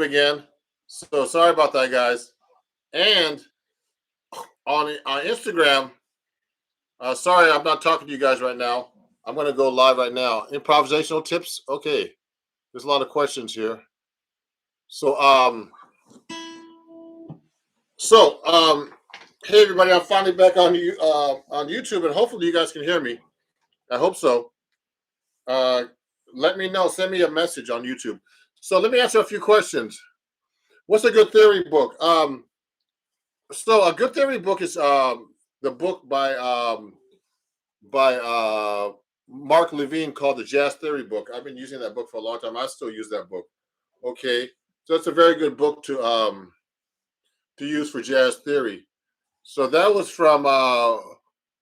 YouTube again. So sorry about that, guys. And on Instagram, sorry, I'm not talking to you guys right now. I'm going to go live right now. Improvisational tips. Okay, there's a lot of questions here. So hey everybody, I'm finally back on YouTube, and hopefully you guys can hear me. I hope so. Let me know. Send me a message on YouTube. So let me answer a few questions. What's a good theory book? So a good theory book is the book by Mark Levine called the Jazz Theory Book. I've been using that book for a long time. I still use that book. Okay, so it's a very good book to use for jazz theory. So that was from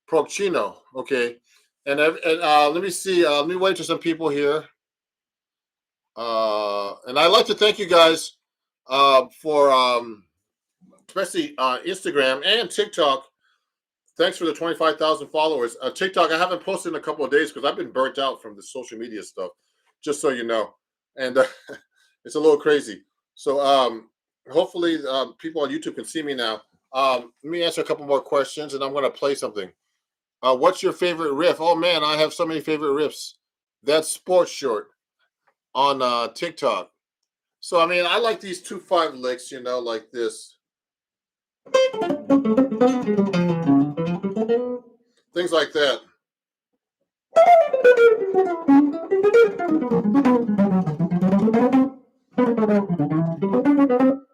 Procchino. Okay, and let me see. Let me wait for some people here. And I'd like to thank you guys for especially Instagram and TikTok. Thanks for the 25,000 followers. TikTok, I haven't posted in a couple of days because I've been burnt out from the social media stuff, just so you know. And it's a little crazy. So hopefully people on YouTube can see me now. Let me answer a couple more questions, and I'm going to play something. What's your favorite riff? Oh, man, I have so many favorite riffs. That's Sports Short on TikTok. So, I mean, I like these 2/5 licks, you know, like this. Things like that.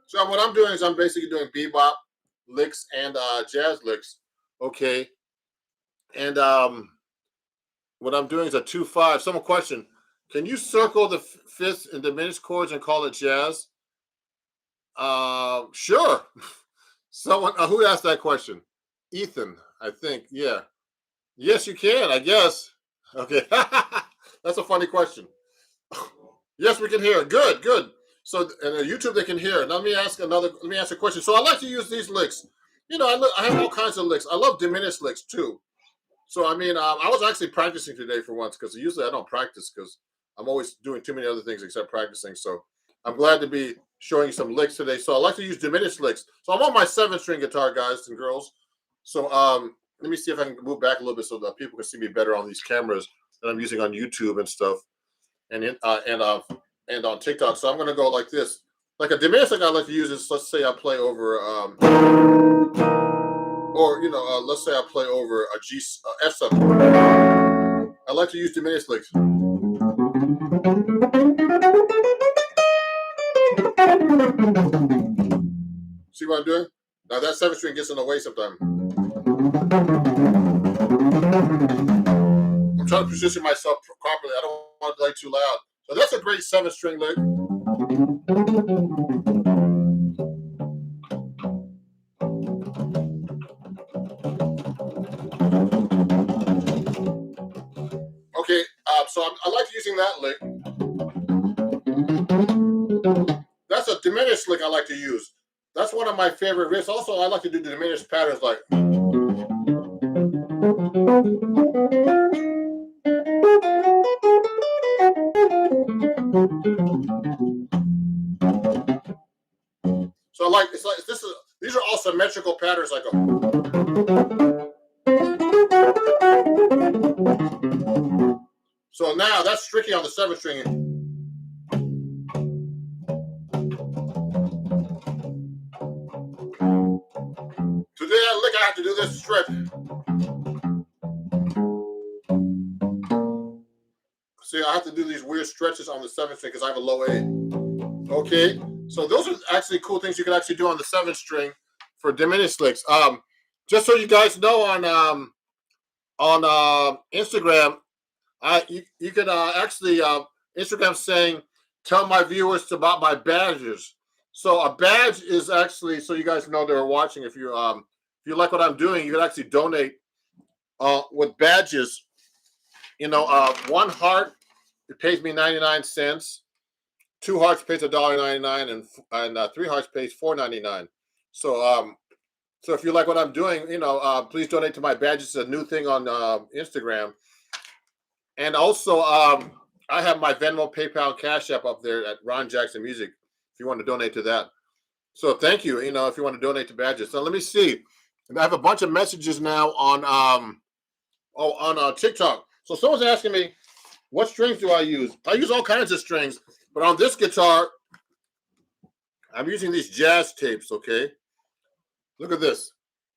So what I'm doing is I'm basically doing bebop licks and jazz licks. Okay. And what I'm doing is a 2/5. Someone question, can you circle the fifths and diminished chords and call it jazz? Sure. Someone who asked that question? Ethan, I think. Yeah. Yes, you can, I guess. Okay. That's a funny question. Yes, we can hear it. Good, good. So, and on YouTube they can hear it. Let me ask a question. So I like to use these licks. You know, I have all kinds of licks. I love diminished licks too. So, I mean, I was actually practicing today for once because usually I don't practice because I'm always doing too many other things except practicing. So I'm glad to be showing you some licks today. So I like to use diminished licks. So I'm on my 7-string guitar, guys and girls. So let me see if I can move back a little bit so that people can see me better on these cameras that I'm using on YouTube and stuff, and on TikTok. So I'm going to go like this. Like a diminished lick I like to use is, let's say I play over, or you know, let's say I play over a F7. I like to use diminished licks. See what I'm doing? Now that 7-string gets in the way sometimes. I'm trying to position myself properly. I don't want to play too loud. So that's a great 7-string lick. Okay, so I like using that lick. That's a diminished lick I like to use. That's one of my favorite riffs. Also, I like to do the diminished patterns like. So I like it's like these are all symmetrical patterns like a. So now that's tricky on the 7-string. Today I lick, I have to do this stretch. See, I have to do these weird stretches on the 7-string because I have a low A. Okay, so those are actually cool things you can actually do on the 7-string for diminished licks. Just so you guys know, on Instagram, you can actually Instagram saying, tell my viewers about my badges. So a badge is actually, so you guys know they're watching. If you like what I'm doing, you can actually donate with badges. You know, 1 heart, it pays me 99 cents. 2 hearts pays $1.99, and 3 hearts pays $4.99. So so if you like what I'm doing, you know, please donate to my badges. It's a new thing on Instagram. And also, I have my Venmo, PayPal, Cash App up there at Ron Jackson Music. if you want to donate to that. So thank you. You know, if you want to donate to badges. So let me see. And I have a bunch of messages now on TikTok. So someone's asking me, what strings do I use? I use all kinds of strings, but on this guitar, I'm using these jazz tapes, okay? Look at this.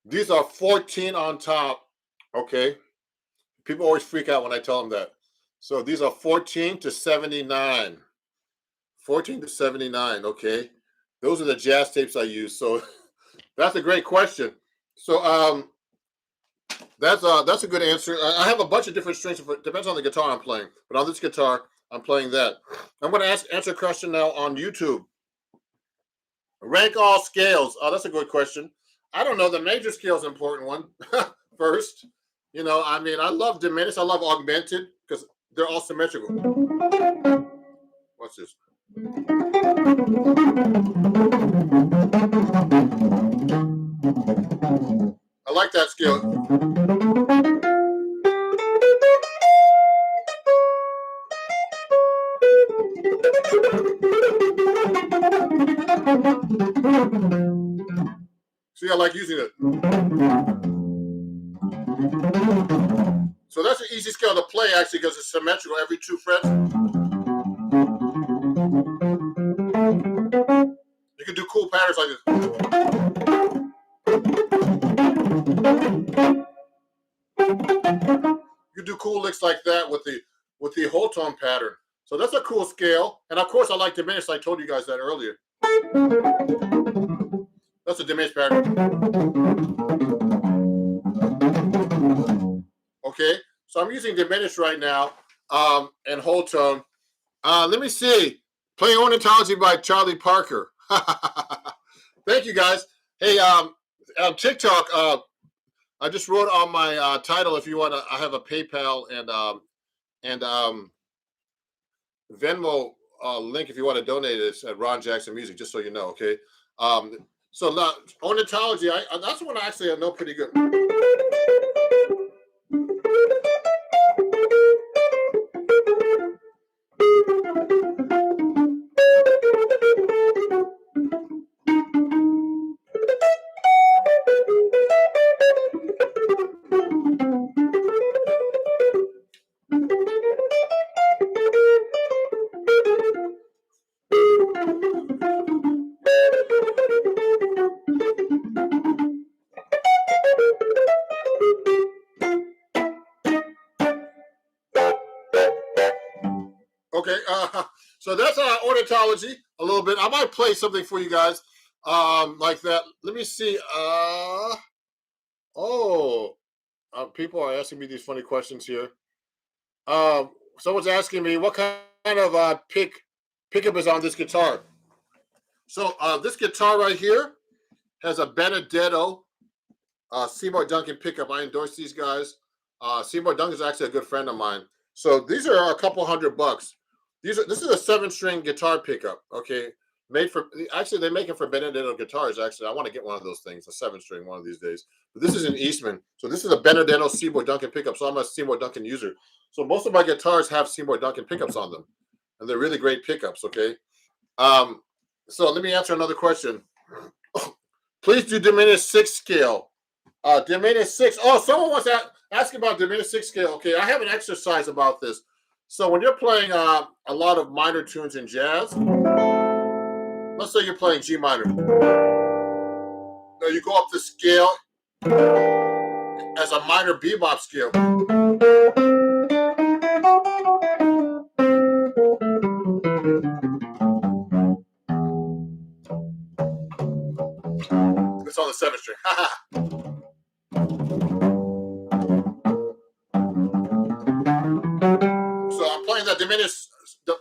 These are 14 on top, okay? People always freak out when I tell them that. So these are 14 to 79. 14 to 79, okay? Those are the jazz tapes I use. So that's a great question. So that's a good answer. I have a bunch of different strings. It depends on the guitar I'm playing. But on this guitar, I'm playing that. I'm going to answer a question now on YouTube. Rank all scales. Oh, that's a good question. I don't know. The major scale is an important one. First, you know, I mean, I love diminished. I love augmented because they're all symmetrical. What's this? I like that scale. See, I like using it. So that's an easy scale to play, actually, because it's symmetrical every 2 frets. You can do cool patterns like this. You do cool licks like that with the whole tone pattern. So that's a cool scale. And of course, I like diminished. I told you guys that earlier. That's a diminished pattern. Okay, so I'm using diminished right now and whole tone. Let me see. Playing Ornithology by Charlie Parker. Thank you, guys. Hey, TikTok, I just wrote on my title, if you want to, I have a PayPal and Venmo link if you want to donate it at Ron Jackson Music, just so you know, okay? So now, Ornithology, that's one actually I know pretty good. Okay, so that's Ornithology a little bit. I might play something for you guys like that. Let me see. People are asking me these funny questions here. Someone's asking me what kind of pickup is on this guitar. So this guitar right here has a Benedetto Seymour Duncan pickup. I endorse these guys. Seymour Duncan is actually a good friend of mine. So these are a couple $100. This is a 7-string guitar pickup. Okay, they make it for Benedetto guitars. Actually, I want to get one of those things, a 7-string one of these days. But this is an Eastman. So this is a Benedetto Seymour Duncan pickup. So I'm a Seymour Duncan user. So most of my guitars have Seymour Duncan pickups on them, and they're really great pickups. Okay. So let me answer another question. Please do diminished 6 scale. Diminished 6. Oh, someone wants to ask about diminished 6 scale. Okay, I have an exercise about this. So when you're playing a lot of minor tunes in jazz, let's say you're playing G minor. Now you go up the scale as a minor bebop scale. It's on the 7th string. So I'm playing that diminished,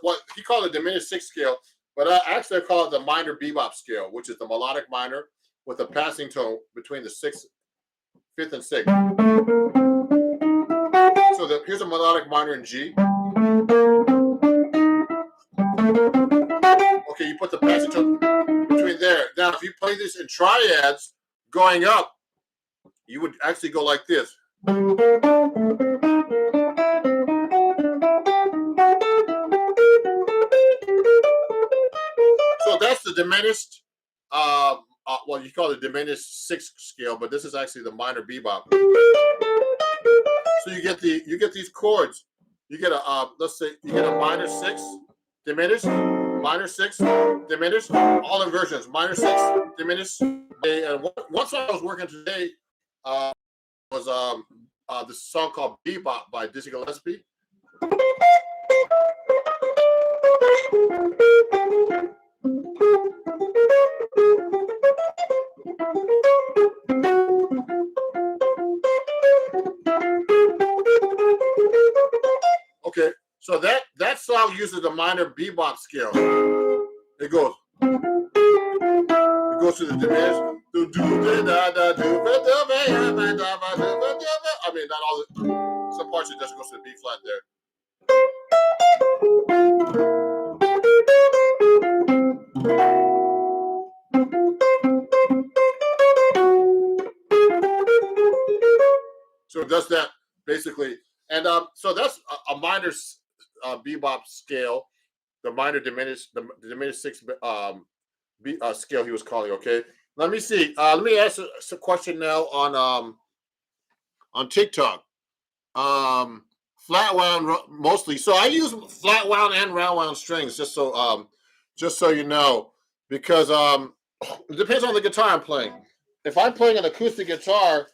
what he called a diminished 6 scale, but I actually call it the minor bebop scale, which is the melodic minor with a passing tone between the 6th, 5th, and 6th. So here's a melodic minor in G. Okay, you put the passing tone between there. Now, if you play this in triads going up, you would actually go like this. So that's the diminished. Well, you call it diminished sixth scale, but this is actually the minor bebop. So you get these chords. You get a let's say you get a minor six diminished, minor six diminished, all inversions, minor six diminished. And one song I was working today was this song called Bebop by Dizzy Gillespie. Okay, so that song uses the minor bebop scale. It goes to the diminished. I mean, not all the some parts it just goes to the B flat there. So it does that basically, and so that's a minor bebop scale, the minor diminished, the diminished sixth scale he was calling. Okay, let me see. Let me ask a question now on TikTok. Flat wound mostly. So I use flat wound and round wound strings just so you know, because it depends on the guitar I'm playing. If I'm playing an acoustic guitar,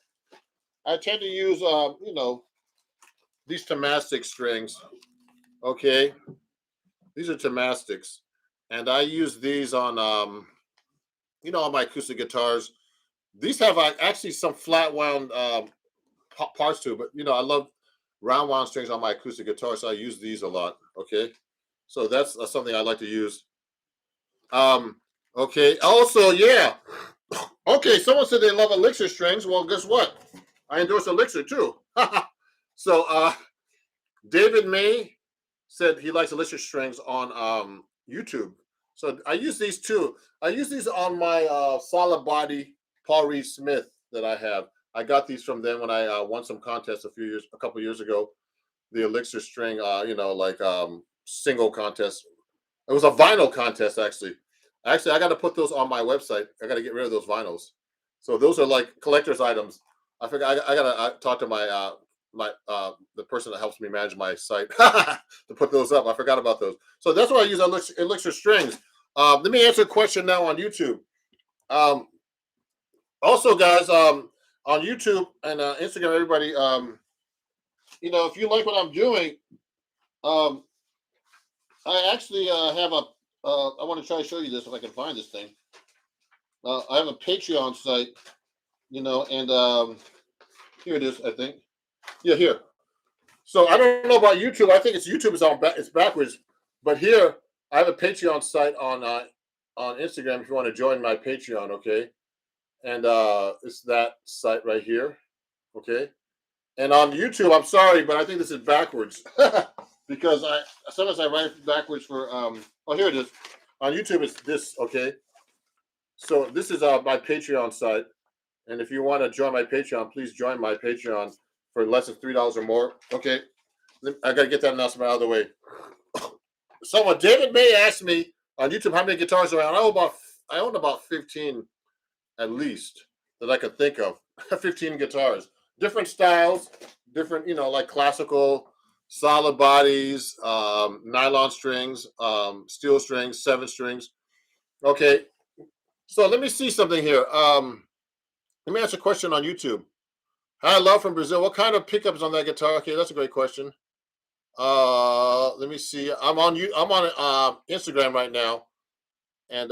I tend to use these Tomastic strings. Okay, these are Tomastics, and I use these on on my acoustic guitars. These have actually some flat wound parts to it, but I love round wound strings on my acoustic guitar, so I use these a lot. Okay, so that's something I like to use. Okay. Also, yeah. Okay, someone said they love Elixir strings. Well, guess what? I endorse Elixir too. So David May said he likes Elixir strings on YouTube. So I use these too. I use these on my solid body Paul Reed Smith that I have. I got these from them when I won some contests a couple years ago. The Elixir string, single contest. It was a vinyl contest actually. Actually, I got to put those on my website. I got to get rid of those vinyls. So those are like collector's items. I forgot. I gotta talk to my the person that helps me manage my site to put those up. I forgot about those. So that's why I use Elixir strings. Let me answer a question now on YouTube. Also, guys, on YouTube and Instagram, everybody, if you like what I'm doing, I actually have a. I want to try to show you this if I can find this thing. I have a Patreon site, and here it is. I think, yeah, here. So I don't know about YouTube. I think YouTube is it's backwards, but here I have a Patreon site on Instagram. If you want to join my Patreon, okay, and it's that site right here, okay. And on YouTube, I'm sorry, but I think this is backwards because sometimes I write backwards for oh, here it is. On YouTube, it's this, okay. So this is my Patreon site, and if you want to join my Patreon, please join my Patreon for less than $3 or more. Okay, I gotta get that announcement out of the way. Someone, David May, asked me on YouTube how many guitars are around. I own about 15 at least that I could think of. 15 guitars, different styles, different, like classical, solid bodies, nylon strings, steel strings, 7 strings. Okay, so let me see something here. Let me ask a question on YouTube. Hi, love from Brazil. What kind of pickups on that guitar? Okay, that's a great question. Let me see. I'm on Instagram right now, and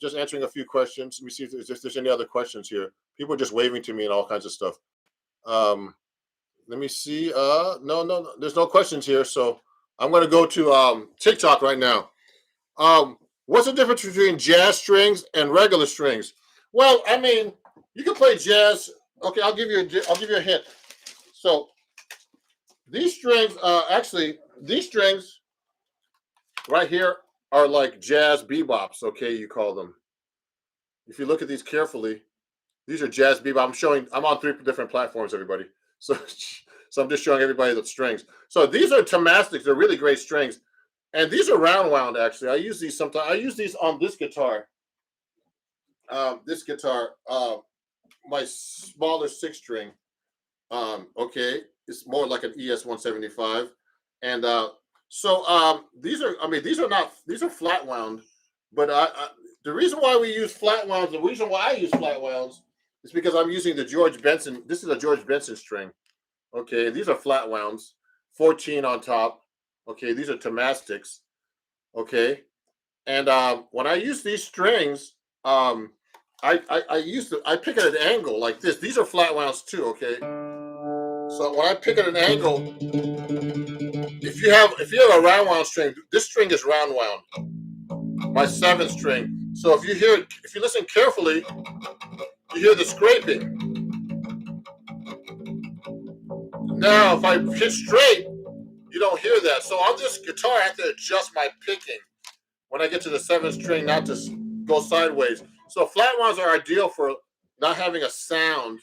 just answering a few questions. Let me see if there's any other questions here. People are just waving to me and all kinds of stuff. Let me see. No, there's no questions here. So I'm going to go to TikTok right now. What's the difference between jazz strings and regular strings? Well, I mean, you can play jazz. Okay, I'll give you a hint. So these strings, these strings right here are like jazz bebops. Okay, you call them. If you look at these carefully, these are jazz bebop. I'm on 3 different platforms, everybody. So I'm just showing everybody the strings. So these are Tomastics. They're really great strings. And these are round wound, actually. I use these sometimes. I use these on this guitar. this guitar, my smaller six string. Okay, it's more like an ES 175, and these are. I mean, these are not. These are flat wound, but the reason why we use flat wounds, the reason why I use flat wounds, is because I'm using the George Benson. This is a George Benson string. Okay, these are flat wounds, 14 on top. Okay, these are Tomastics. Okay, and when I use these strings, I pick at an angle like this. These are flat wounds too. Okay, so when I pick at an angle, if you have a round wound string, this string is round wound. My seventh string. So if you listen carefully, you hear the scraping. Now, if I hit straight, you don't hear that. So on this guitar, I have to adjust my picking when I get to the seventh string, not to go sideways. So flat wounds are ideal for not having a sound.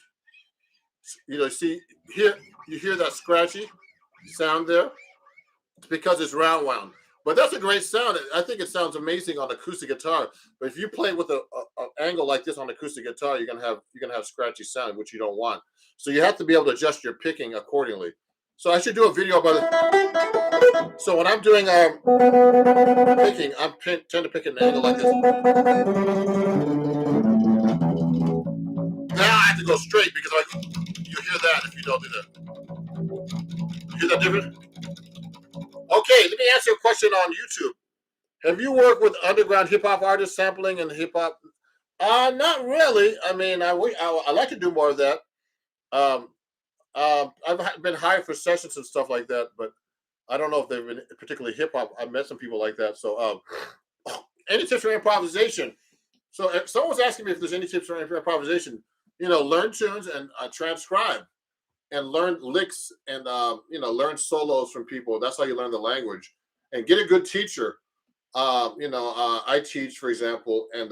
See here, you hear that scratchy sound there? It's because it's round wound. But that's a great sound. I think it sounds amazing on acoustic guitar. But if you play with an angle like this on acoustic guitar, you're gonna have scratchy sound, which you don't want. So you have to be able to adjust your picking accordingly. So I should do a video about it. So when I'm doing picking, tend to pick an angle like this. Now I have to go straight because you hear that if you don't do that. You hear that different? Okay, let me answer a question on YouTube. Have you worked with underground hip hop artists sampling and hip hop? Not really. I mean, I like to do more of that. Um, I've been hired for sessions and stuff like that, but I don't know if they've been particularly hip hop. I've met some people like that. So, any tips for improvisation? So, if someone was asking me if there's any tips for improvisation. Learn tunes and transcribe, and learn licks, and learn solos from people. That's how you learn the language. And get a good teacher. I teach, for example, and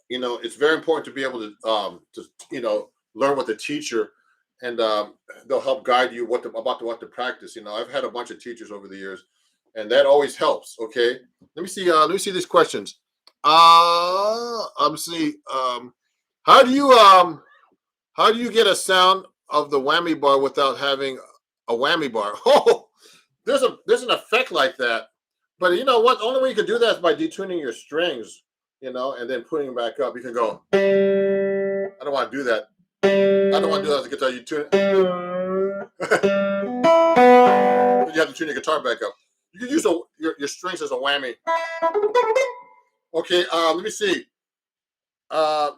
it's very important to be able to learn with the teacher, and they'll help guide you what to practice. I've had a bunch of teachers over the years, and that always helps. Okay, let me see. Let me see these questions. Let me see. How do you get a sound of the whammy bar without having a whammy bar? Oh, there's an effect like that. But you know what? The only way you can do that is by detuning your strings, and then putting them back up. You can go. I don't want to do that. I don't want to do that as a guitar. You tune it. You have to tune your guitar back up. You can use your strings as a whammy. Okay. Let me see. Have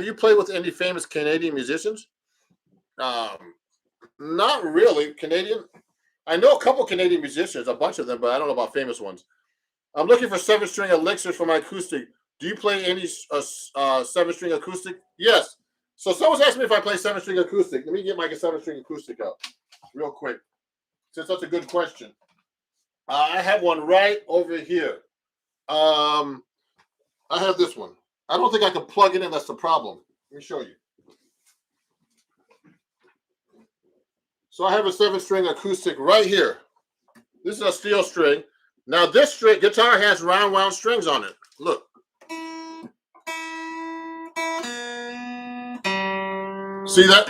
you played with any famous Canadian musicians? Not really. Canadian. I know a couple Canadian musicians, a bunch of them, but I don't know about famous ones. I'm looking for 7-string elixirs for my acoustic. Do you play any 7-string acoustic? Yes. So someone's asking me if I play 7-string acoustic. Let me get my 7-string acoustic out real quick, since that's a good question. I have one right over here. I have this one. I don't think I can plug it in. That's the problem. Let me show you. So I have a 7-string acoustic right here. This is a steel string. Now this guitar has round wound strings on it. Look. See that?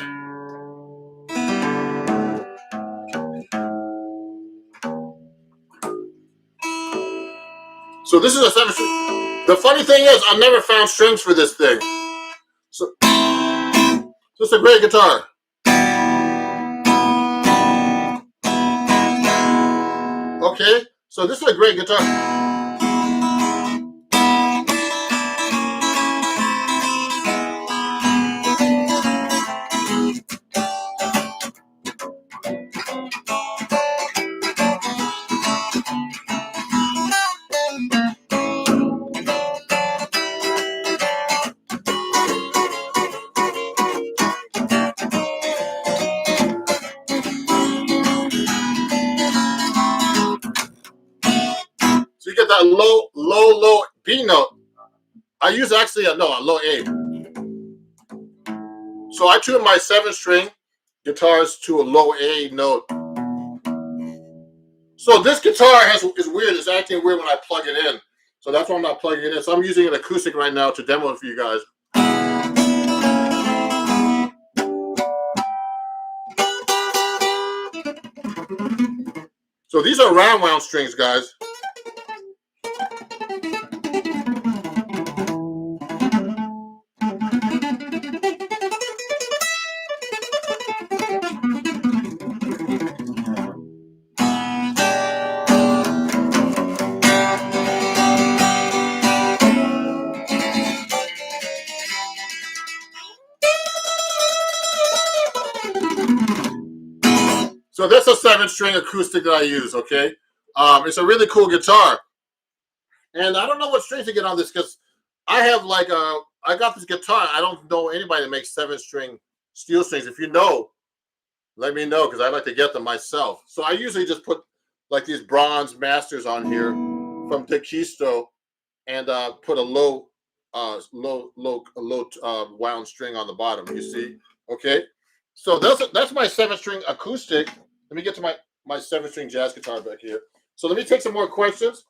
So this is a 7-string. The funny thing is, I've never found strings for this thing. So it's a great guitar. Okay, so this is a great guitar. So you get that low B note. I use actually a low A. So I tune my 7-string guitars to a low A note. So this guitar is weird. It's acting weird when I plug it in. So that's why I'm not plugging it in. So I'm using an acoustic right now to demo it for you guys. So these are round wound strings, guys. So that's a 7-string acoustic that I use, okay? It's a really cool guitar. And I don't know what strings to get on this because I have I got this guitar. I don't know anybody that makes 7-string steel strings. If you know, let me know because I like to get them myself. So I usually just put like these bronze masters on here from Tequisto and put a low wound string on the bottom. You see, okay? So that's my 7-string acoustic. Let me get to my 7-string jazz guitar back here. So let me take some more questions.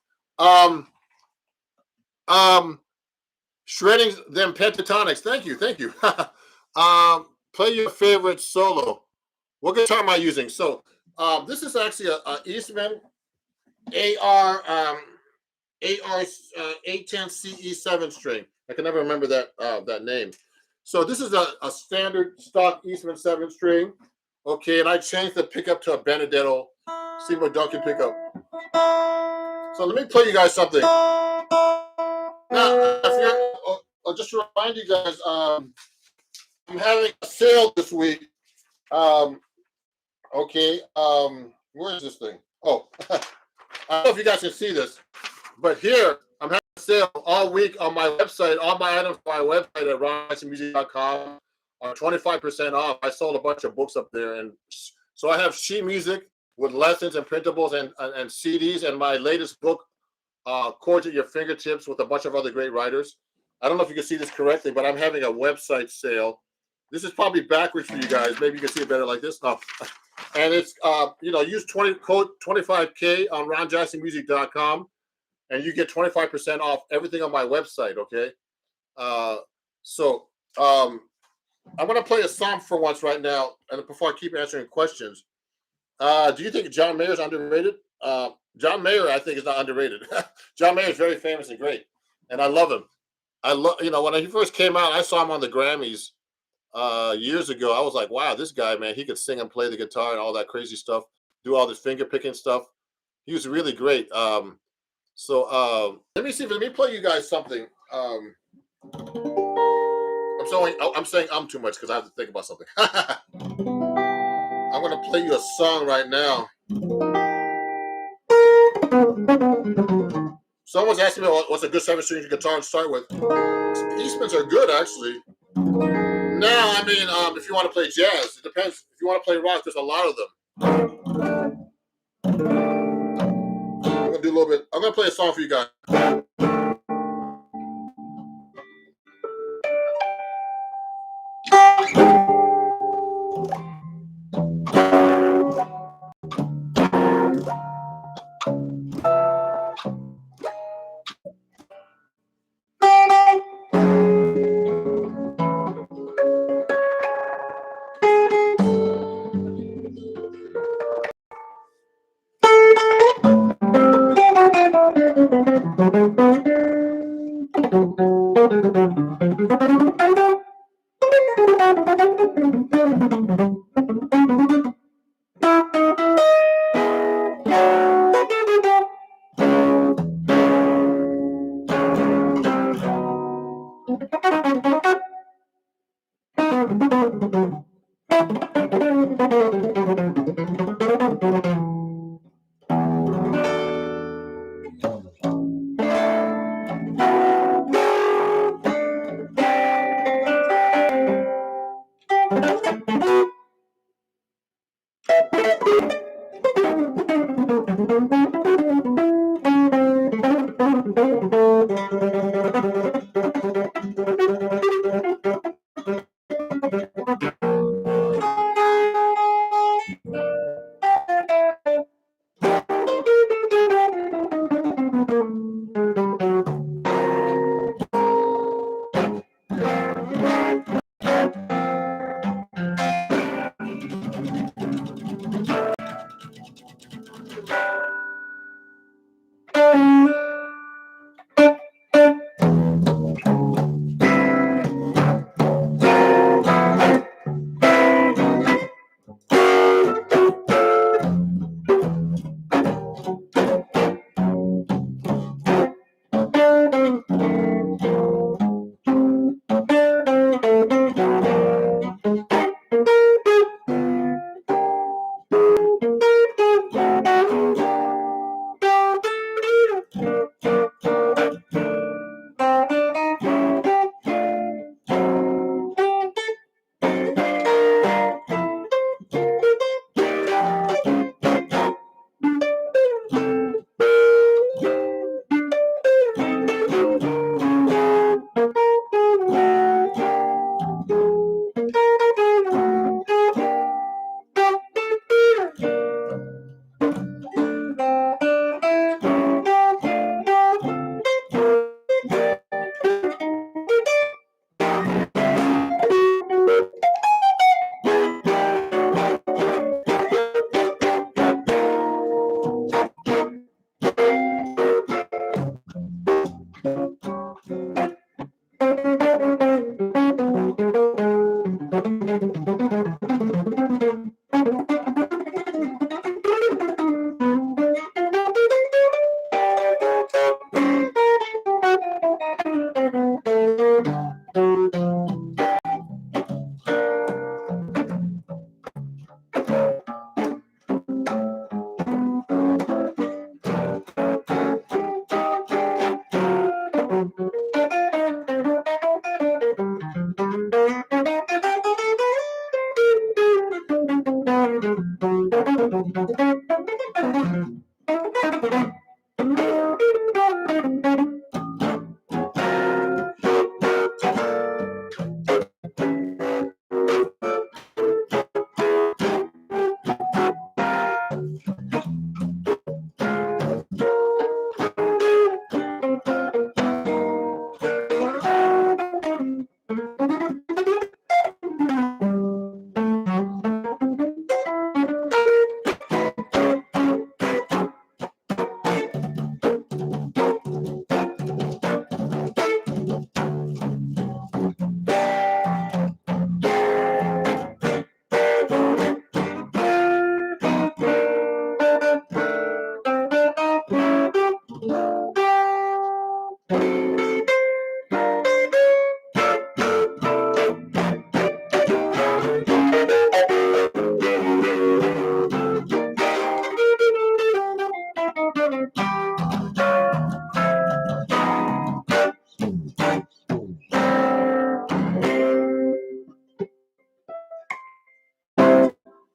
Shredding them pentatonics. Thank you. Play your favorite solo. What guitar am I using? So this is actually a Eastman AR AR 810 CE 7-string. I can never remember that name. So this is a standard stock Eastman 7-string. Okay, and I changed the pickup to a Benedetto Seymour Duncan pickup. So let me play you guys something. Now, just to remind you guys, I'm having a sale this week. Okay, where is this thing? Oh, I don't know if you guys can see this, but here I'm having a sale all week on my website. All my items on my website at ronjacksonmusic.com are 25% off. I sold a bunch of books up there, and so I have sheet music with lessons and printables and CDs, and my latest book, Chords at Your Fingertips, with a bunch of other great writers. I don't know if you can see this correctly, but I'm having a website sale. This is probably backwards for you guys. Maybe you can see it better like this. No. And it's, use code 25K on ronjacksonmusic.com, and you get 25% off everything on my website, okay? I'm going to play a song for once right now, and before I keep answering questions. Do you think John Mayer is underrated? John Mayer, I think, is not underrated. John Mayer is very famous and great, and I love him. When he first came out, I saw him on the Grammys years ago. I was like, wow, this guy, man, he could sing and play the guitar and all that crazy stuff, do all this finger picking stuff. He was really great. Let me play you guys something. I'm saying too much because I have to think about something. I'm going to play you a song right now. Someone's asking me what's a good 7-string guitar to start with. Eastmans are good, actually. No, I mean, if you want to play jazz, it depends. If you want to play rock, there's a lot of them. I'm going to do a little bit. I'm going to play a song for you guys.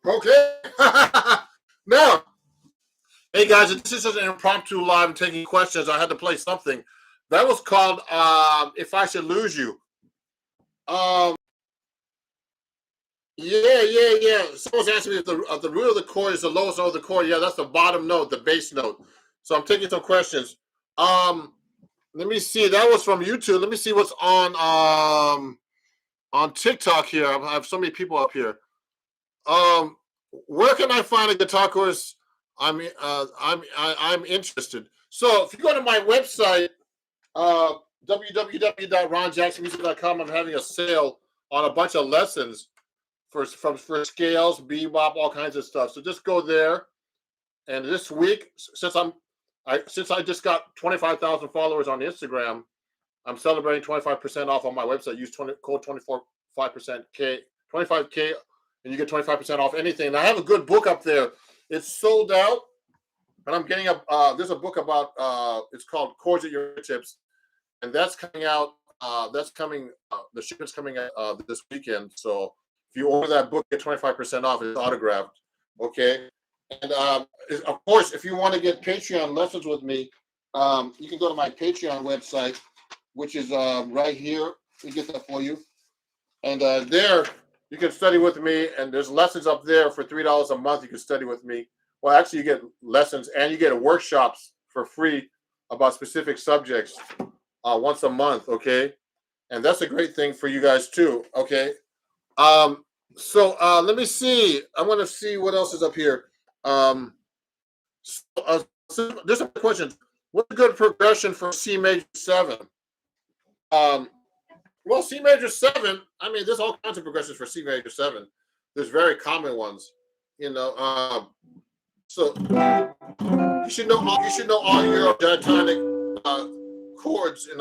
Okay. Now, hey guys, this is just an impromptu live. I'm taking questions. I had to play something. That was called "If I Should Lose You." Um, yeah. Someone's asking me if the root of the chord is the lowest note of the chord. Yeah, that's the bottom note, the bass note. So I'm taking some questions. Um, Let me see. That was from YouTube. Let me see what's on TikTok here. I have so many people up here. Um, where can I find a guitar course? I'm interested. So if you go to my website, uh, www.ronjacksonmusic.com, I'm having a sale on a bunch of lessons for scales, bebop, all kinds of stuff. So just go there. And this week, since I just got 25,000 followers on Instagram, I'm celebrating 25% off on my website. Use code 25% K 25K, and you get 25% off anything. And I have a good book up there. It's sold out, and I'm getting there's a book about it's called Chords at Your Fingertips, and that's coming out. The shipment's coming out this weekend. So if you order that book, get 25% off. It's autographed. Okay. And of course, if you want to get Patreon lessons with me, you can go to my Patreon website, which is right here. We get that for you. And there you can study with me. And there's lessons up there for $3 a month. You can study with me. Well, actually, you get lessons and you get workshops for free about specific subjects once a month. Okay. And that's a great thing for you guys too. Okay. So let me see. I want to see what else is up here. So there's some questions. What's a good progression for C major 7? Well, C major 7. I mean, there's all kinds of progressions for C major 7. There's very common ones, you know. So you should know all your diatonic chords in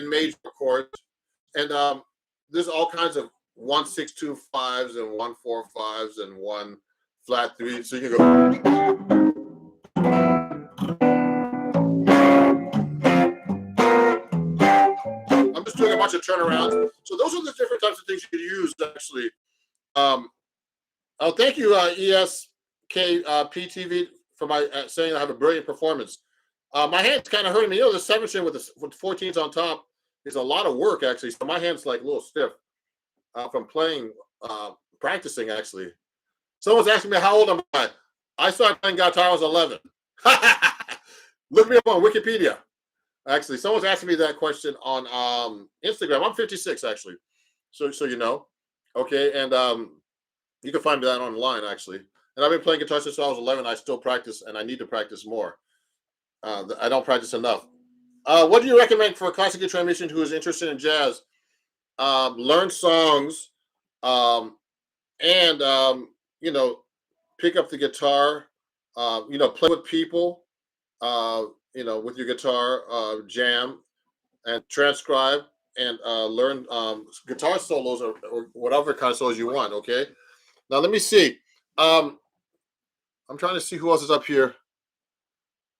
major chords, and there's all kinds of 1-6-2-5s and 1-4-5s and 1 flat 3. So you can go. I'm just doing a bunch of turnarounds. So those are the different types of things you could use actually. Oh, thank you, ESKPTV, for my saying I have a brilliant performance. My hand's kind of hurting me. You know, the 7 string with 14s on top is a lot of work actually. So my hand's like a little stiff from playing, practicing actually. Someone's asking me how old am I? I started playing guitar when I was 11. Look me up on Wikipedia. Actually, someone's asking me that question on Instagram. I'm 56 actually, so you know. Okay, and you can find that online actually. And I've been playing guitar since I was 11. I still practice, and I need to practice more. I don't practice enough. What do you recommend for a classical trained musician who is interested in jazz? Learn songs, and you know, pick up the guitar. You know, play with people. You know, with your guitar, jam and transcribe and learn guitar solos or whatever kind of solos you want. Okay. Now let me see. I'm trying to see who else is up here.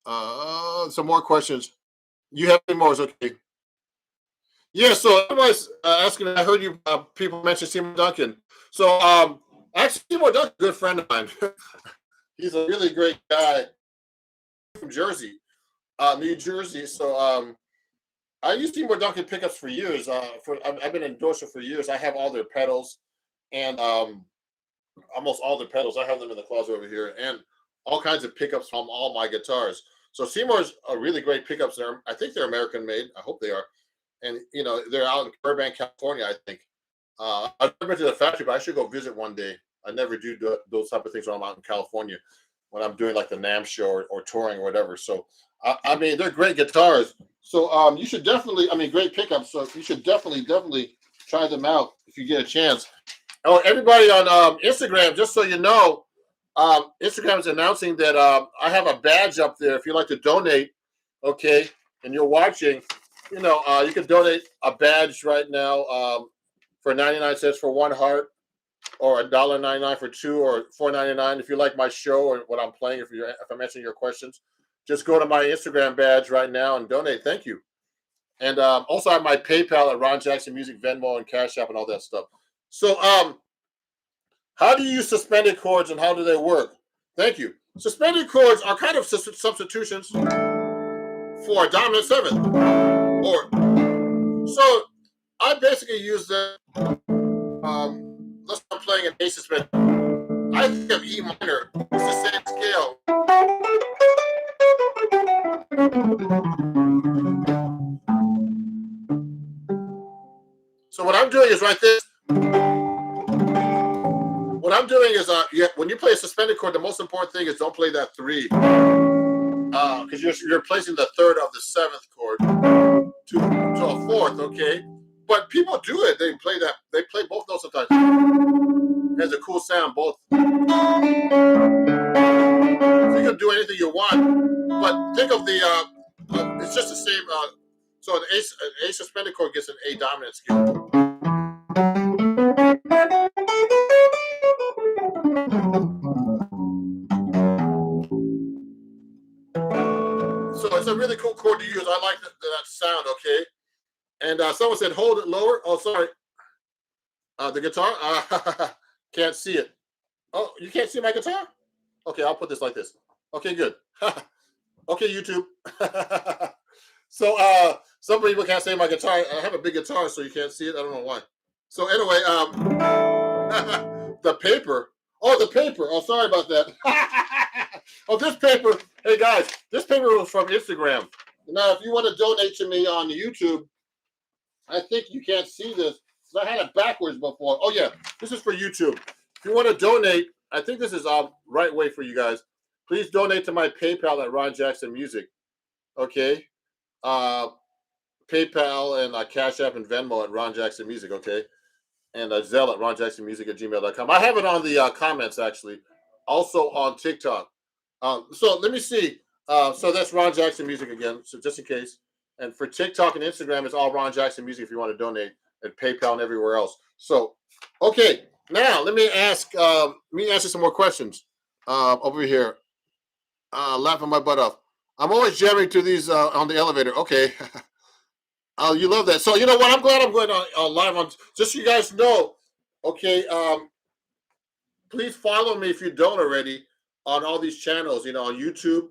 Some more questions. You have any more? Okay. Yeah. So everybody's asking. I heard you people mention Seymour Duncan. So actually, Seymour Duncan, a good friend of mine. He's a really great guy from Jersey, New Jersey. So I used Seymour Duncan pickups for years. I've been endorsed for years. I have all their pedals and almost all the pedals. I have them in the closet over here, and all kinds of pickups from all my guitars. So Seymour's a really great pickups. I think they're American made. I hope they are. And you know they're out in Burbank, California. I think. I've never been to the factory, but I should go visit one day. I never do those type of things when I'm out in California, when I'm doing like the NAMM show or touring or whatever. So I mean, they're great guitars. So you should definitely, I mean, great pickups. So you should definitely try them out if you get a chance. Oh, everybody on Instagram, just so you know, Instagram is announcing that I have a badge up there. If you'd like to donate, okay, and you're watching, you know, you can donate a badge right now for 99 cents for 1 heart, or $1.99 for 2, or $4.99 if you like my show or what I'm playing. If I'm answering your questions, just go to my Instagram badge right now and donate. Thank you. And also I have my PayPal at Ron Jackson Music, Venmo, and Cash App, and all that stuff. So how do you use suspended chords and how do they work? Thank you. Suspended chords are kind of substitutions for a dominant 7th. Or so I basically use them. Let's say I'm playing an A suspended. I think of E minor. It's the same scale. So what I'm doing is right this. What I'm doing is, when you play a suspended chord, the most important thing is don't play that 3, because you're placing the 3rd of the 7th chord to a 4th. Okay, but people do it. They play that. They play both those sometimes. It has a cool sound, both. So you can do anything you want, but think of the. It's just the same. So an A suspended chord gets an A dominant scale. So it's a really cool chord to use. I like that sound. Okay, and someone said hold it lower. Oh, sorry. The guitar. Can't see it. Oh, you can't see my guitar? Okay, I'll put this like this. Okay, good. Okay, YouTube. So some people can't see my guitar. I have a big guitar, so you can't see it. I don't know why. So anyway, the paper. Oh, the paper. Oh, sorry about that. Oh, this paper. Hey guys, this paper was from Instagram. Now, if you want to donate to me on YouTube, I think you can't see this. So I had it backwards before. Oh yeah, this is for YouTube. If you want to donate, I think this is right way for you guys. Please donate to my PayPal at Ron Jackson Music. Okay, PayPal and Cash App and Venmo at Ron Jackson Music. Okay, and Zelle at ronjacksonmusic@gmail.com. I have it on the comments actually, also on TikTok. So let me see. So that's Ron Jackson Music again. So just in case. And for TikTok and Instagram, it's all Ron Jackson Music if you want to donate, and PayPal and everywhere else. So, okay, now let me ask you some more questions over here. Laughing my butt off. I'm always jamming to these on the elevator. Okay. Oh, you love that. So you know what? I'm glad I'm going on live on. Just so you guys know. Okay. Please follow me if you don't already on all these channels. You know, on YouTube,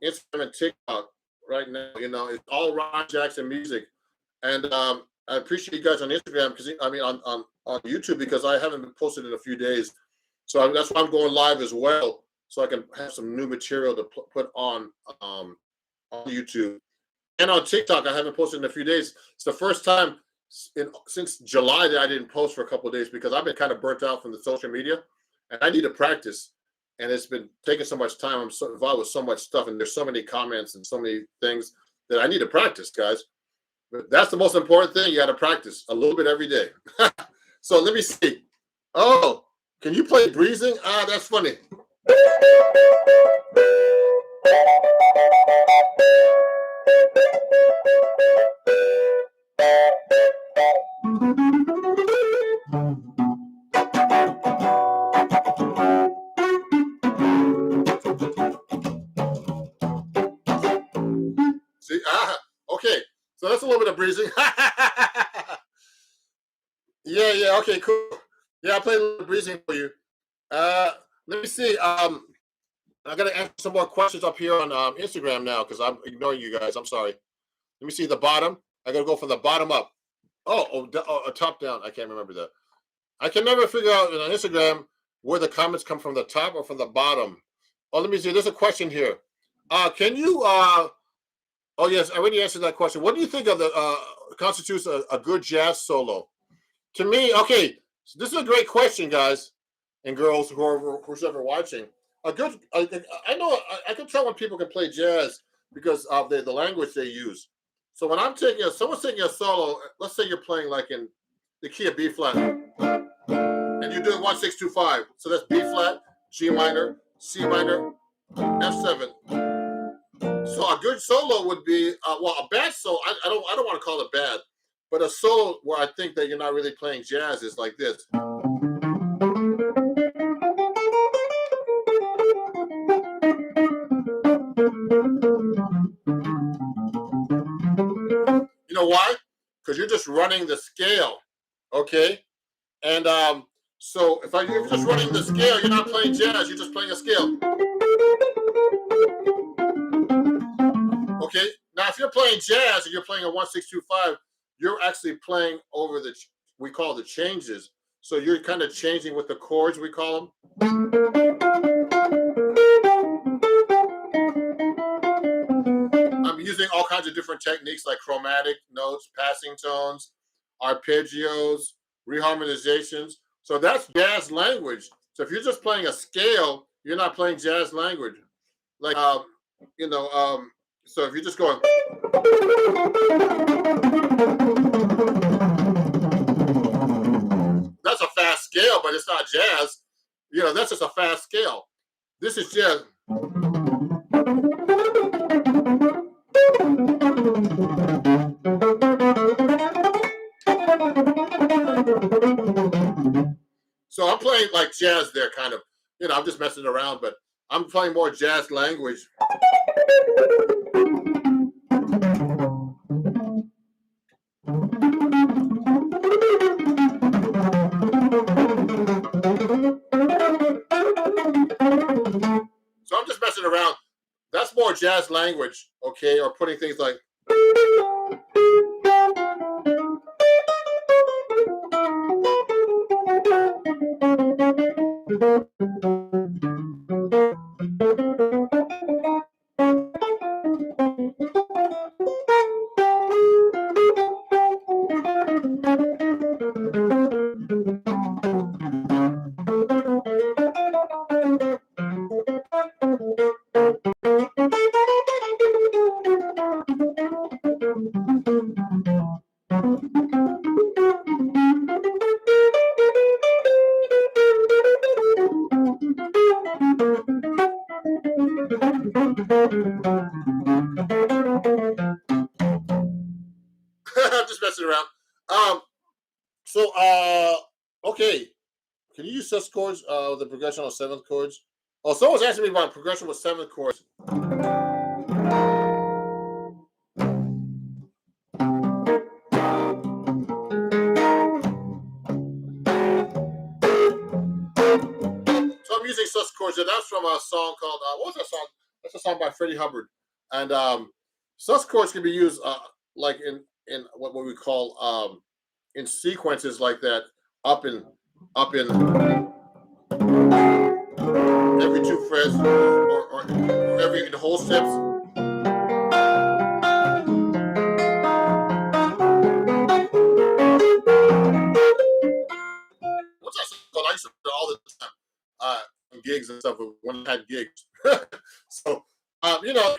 Instagram, and TikTok. Right now, you know, it's all Ron Jackson Music, and I appreciate you guys on Instagram because I mean on YouTube because I haven't been posted in a few days, so that's why I'm going live as well, so I can have some new material to put on YouTube and on TikTok. I haven't posted in a few days. It's the first time since July that I didn't post for a couple of days because I've been kind of burnt out from the social media, and I need to practice. And it's been taking so much time. I'm so involved with so much stuff, and there's so many comments and so many things that I need to practice, guys. But that's the most important thing. You got to practice a little bit every day. So let me see. Oh, can you play breezing? Ah, that's funny. See, okay. So that's a little bit of breezing. Yeah, okay, cool. Yeah, I'll play a little breezing for you. Let me see. I'm gonna answer some more questions up here on Instagram now because I'm ignoring you guys. I'm sorry. Let me see the bottom. I gotta go from the bottom up. Top down. I can't remember that. I can never figure out on Instagram where the comments come from the top or from the bottom. Oh, let me see. There's a question here. Can you? Oh yes, I already answered that question. What do you think of the constitutes a good jazz solo? To me, okay, so this is a great question, guys and girls, who's ever watching. A good, I know, I can tell when people can play jazz because of the language they use. So when someone's taking a solo, let's say you're playing like in the key of B flat, and you're doing 1 6 2 5. So that's B flat, G minor, C minor, F7. So a good solo would be a bad solo. I don't want to call it bad, but a solo where I think that you're not really playing jazz is like this. You know why? Because you're just running the scale, okay? And so if you're just running the scale, you're not playing jazz. You're just playing a scale. Okay. Now, if you're playing jazz and you're playing a 1 6 2 5, you're actually playing over we call the changes. So you're kind of changing with the chords, we call them. I'm using all kinds of different techniques like chromatic notes, passing tones, arpeggios, reharmonizations. So that's jazz language. So if you're just playing a scale, you're not playing jazz language. Like, so if you're just going, that's a fast scale, but it's not jazz. You know, that's just a fast scale. This is jazz. So I'm playing like jazz there, kind of. You know, I'm just messing around, but I'm playing more jazz language. So I'm just messing around. That's more jazz language, okay? Or putting things like. I'm just messing around. So okay. Can you use sus chords the progression on seventh chords? Oh, someone's asking me about progression with seventh chords. So I'm using sus chords, and that's from a song called what was that song? That's a song by Freddie Hubbard. And sus chords can be used like in what we call in sequences like that, up in up in every two frets or every the whole steps. What's that song called? I used to do it all the time. Gigs and stuff when I had gigs. So,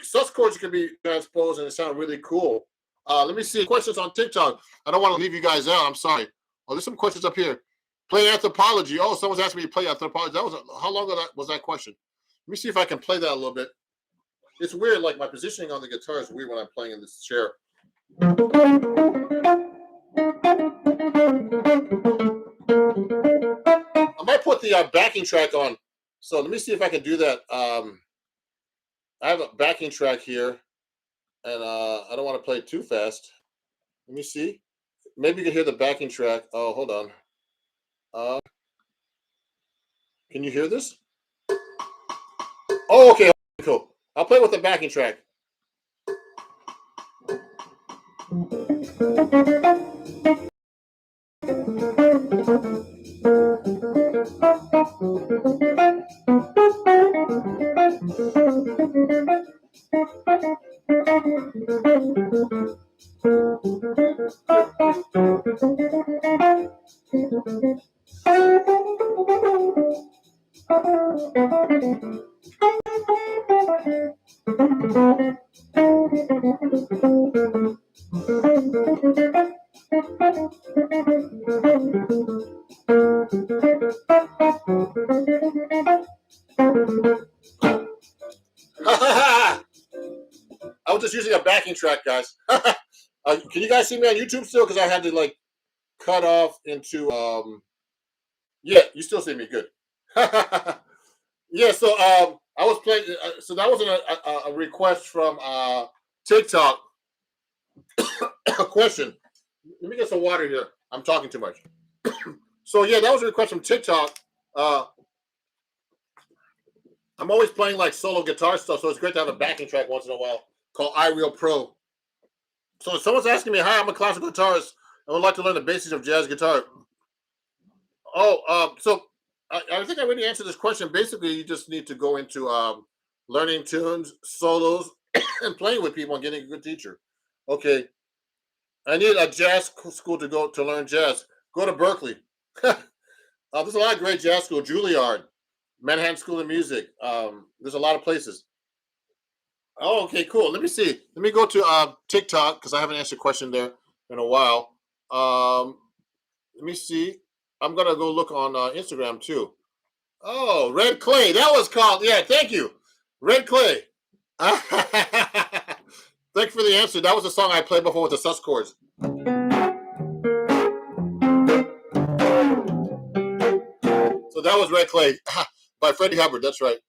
sus chords can be transposed and it sounds really cool. Let me see questions on TikTok. I don't want to leave you guys out. I'm sorry. Oh, there's some questions up here. Play Anthropology. Oh, someone's asking me to play Anthropology. That was how long ago was that question? Let me see if I can play that a little bit. It's weird. Like my positioning on the guitar is weird when I'm playing in this chair. I might put the backing track on. So let me see if I can do that. I have a backing track here, and I don't want to play it too fast. Let me see. Maybe you can hear the backing track. Oh, hold on. Can you hear this? Oh, okay. Cool. I'll play with the backing track. I was just using a backing track, guys. Can you guys see me on YouTube still? Because I had to like cut off into. Yeah, you still see me good. Yeah, so I was playing. So that was a request from TikTok. A question. Let me get some water here. I'm talking too much. So yeah, that was a request from TikTok. Uh, I'm always playing like solo guitar stuff, so it's great to have a backing track once in a while called iReal Pro. So if someone's asking me, "Hi, I'm a classical guitarist. I would like to learn the basics of jazz guitar." Oh, so I think I already answered this question. Basically, you just need to go into learning tunes, solos, and playing with people and getting a good teacher. Okay, I need a jazz school to go to learn jazz. Go to Berkeley. There's a lot of great jazz school. Juilliard, Manhattan School of Music. There's a lot of places. Oh, okay, cool. Let me see. Let me go to TikTok because I haven't answered a question there in a while. Let me see. I'm gonna go look on Instagram too. Oh, Red Clay. That was called. Yeah, thank you, Red Clay. Thank you for the answer. That was a song I played before with the sus chords. So that was Red Clay by Freddie Hubbard. That's right.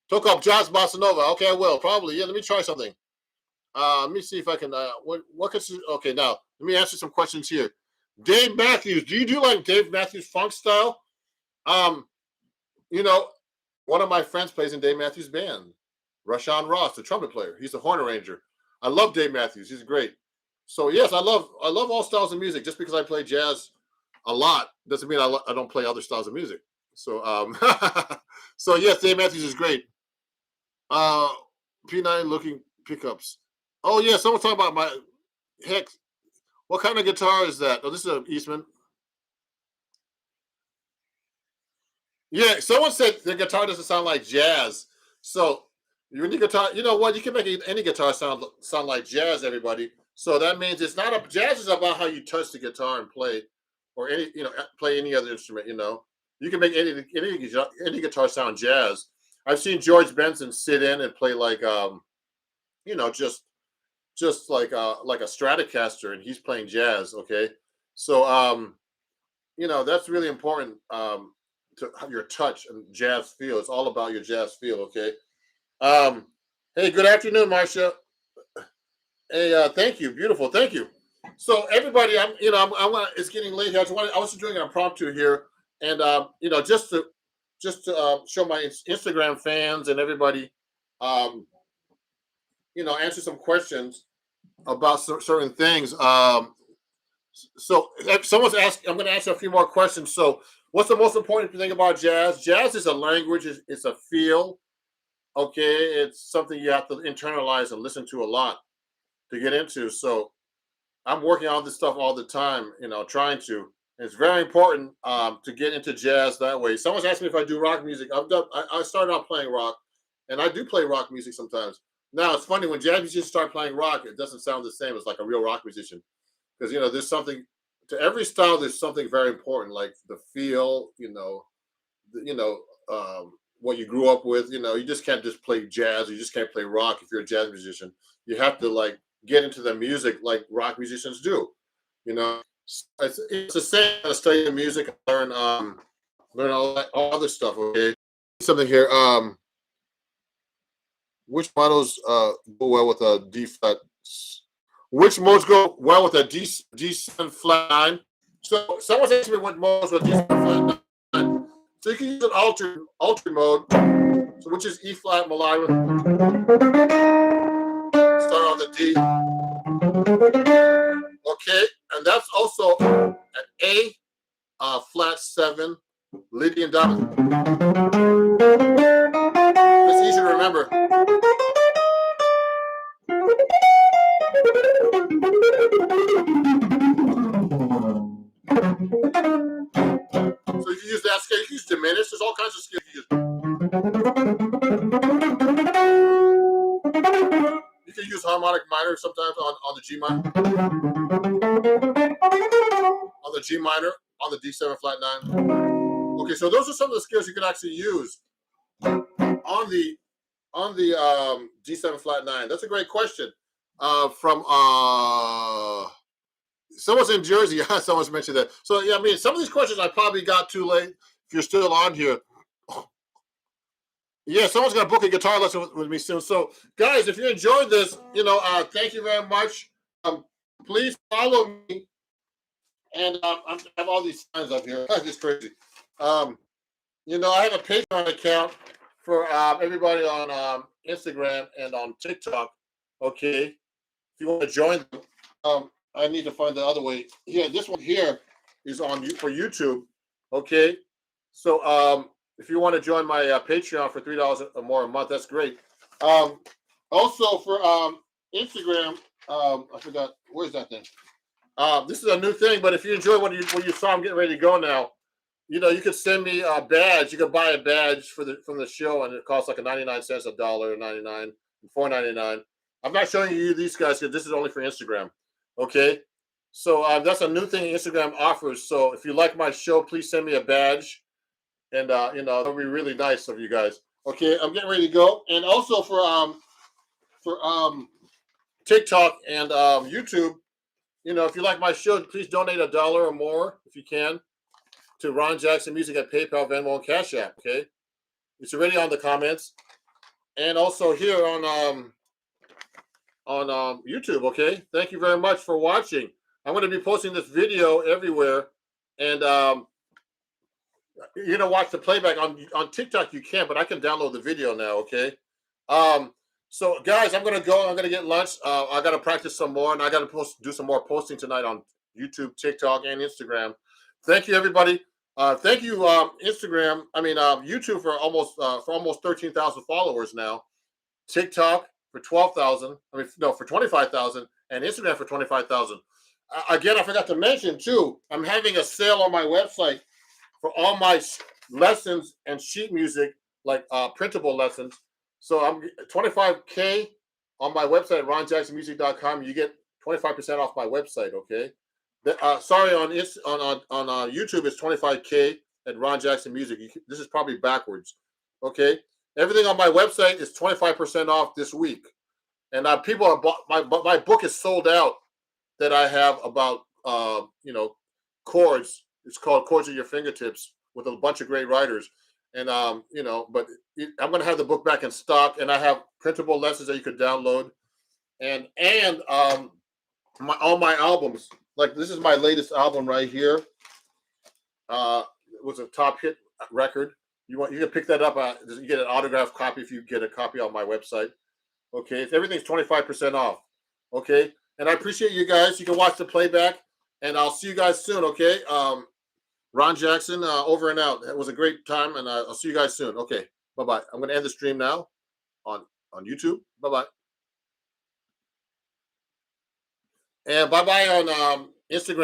Took up Jazz Bossa Nova. Okay, I will probably. Yeah, let me try something. Let me see if I can. What could? Okay, now let me answer some questions here. Dave Matthews. Do you do like Dave Matthews funk style? Um, you know, one of my friends plays in Dave Matthews Band. Rashawn Ross, the trumpet player. He's a horn arranger. I love Dave Matthews. He's great. So yes, I love all styles of music. Just because I play jazz a lot doesn't mean I don't play other styles of music. So so yes, Dave Matthews is great. Uh, P9 looking pickups. Oh yeah, someone talking about my heck. What kind of guitar is that? Oh, this is an Eastman. Yeah, someone said the guitar doesn't sound like jazz. So you need guitar. You know what? You can make any guitar sound like jazz. Everybody. So that means it's not a jazz is about how you touch the guitar and play, or play any other instrument. You can make any guitar sound jazz. I've seen George Benson sit in and play like just like a Stratocaster, and he's playing jazz. Okay, so that's really important, to have your touch and jazz feel. It's all about your jazz feel. Okay. Um, hey, good afternoon, Marcia. Hey, thank you, beautiful, thank you. So everybody, it's getting late here. I was just doing an impromptu here, and just to show my Instagram fans and everybody, um, answer some questions about certain things. So if someone's asked, I'm going to answer a few more questions. So, what's the most important thing about jazz? Jazz is a language. It's a feel. Okay, it's something you have to internalize and listen to a lot to get into. So, I'm working on this stuff all the time. Trying to. It's very important, to get into jazz that way. Someone's asked me if I do rock music. I started out playing rock, and I do play rock music sometimes. Now it's funny when jazz musicians start playing rock, it doesn't sound the same as like a real rock musician, because there's something to every style. There's something very important, like the feel. The, you know what you grew up with. You just can't just play jazz. You just can't play rock if you're a jazz musician. You have to like get into the music like rock musicians do. You know, it's the same as studying music, learn all this stuff. Okay, something here. Which models go well with a D flat? Which modes go well with a D7 flat nine? So someone's asking me what modes with D7 flat nine. So you can use an altered mode, so which is E flat Malira. Start on the D. Okay, and that's also an A flat 7 Lydian dominant. It's easy to remember. So you can use that scale. You can use diminished. There's all kinds of scales you use. You can use harmonic minor sometimes on the G minor. On the G minor, on the D7 flat 9. Okay, so those are some of the scales you can actually use on the D7 flat 9. That's a great question. From someone's in Jersey. Someone's mentioned that. So yeah, I mean, some of these questions I probably got too late. If you're still on here, yeah, someone's gonna book a guitar lesson with me soon. So guys, if you enjoyed this, thank you very much. Please follow me, and I have all these signs up here. That's just crazy. I have a Patreon account for everybody on Instagram and on TikTok. Okay, if you want to join them, I need to find the other way. Yeah, this one here is on for YouTube. Okay, so if you want to join my Patreon for $3 or more a month, that's great. Also for Instagram, I forgot where's that thing. This is a new thing, but if you enjoy what you saw, I'm getting ready to go now. You could send me a badge. You could buy a badge from the show, and it costs like 99 cents, $1.99, and $4.99. I'm not showing you these guys because this is only for Instagram. Okay, so that's a new thing Instagram offers. So if you like my show, please send me a badge, and that'll be really nice of you guys. Okay, I'm getting ready to go, and also for TikTok and YouTube. If you like my show, please donate $1 or more if you can to Ron Jackson Music at PayPal, Venmo, and Cash App. Okay, it's already on the comments, and also here on YouTube. Okay, thank you very much for watching. I'm going to be posting this video everywhere, and watch the playback on TikTok. You can, but I can download the video now. Okay, so guys, I'm going to go. I'm going to get lunch. I got to practice some more, and I got to do some more posting tonight on YouTube, TikTok, and Instagram. Thank you, everybody. Thank you, Instagram. I mean, YouTube for almost 13,000 followers now. TikTok for 12,000. For 25,000, and Instagram for 25,000. Again, I forgot to mention too. I'm having a sale on my website for all my lessons and sheet music, like printable lessons. So I'm 25K on my website at ronjacksonmusic.com. You get 25% off my website. Okay. Sorry, on YouTube, it's 25K at Ron Jackson Music. This is probably backwards. Okay. Everything on my website is 25% off this week. And people are bought my book is sold out that I have about chords. It's called Chords at Your Fingertips with a bunch of great writers. And but I'm gonna have the book back in stock, and I have printable lessons that you could download, and all my albums. Like this is my latest album right here. It was a top hit record. You can pick that up. You get an autographed copy if you get a copy on my website. Okay, everything's 25% off. Okay, and I appreciate you guys. You can watch the playback, and I'll see you guys soon. Okay, Ron Jackson, over and out. It was a great time, and I'll see you guys soon. Okay, bye bye. I'm going to end the stream now on YouTube. Bye bye, and bye bye on Instagram.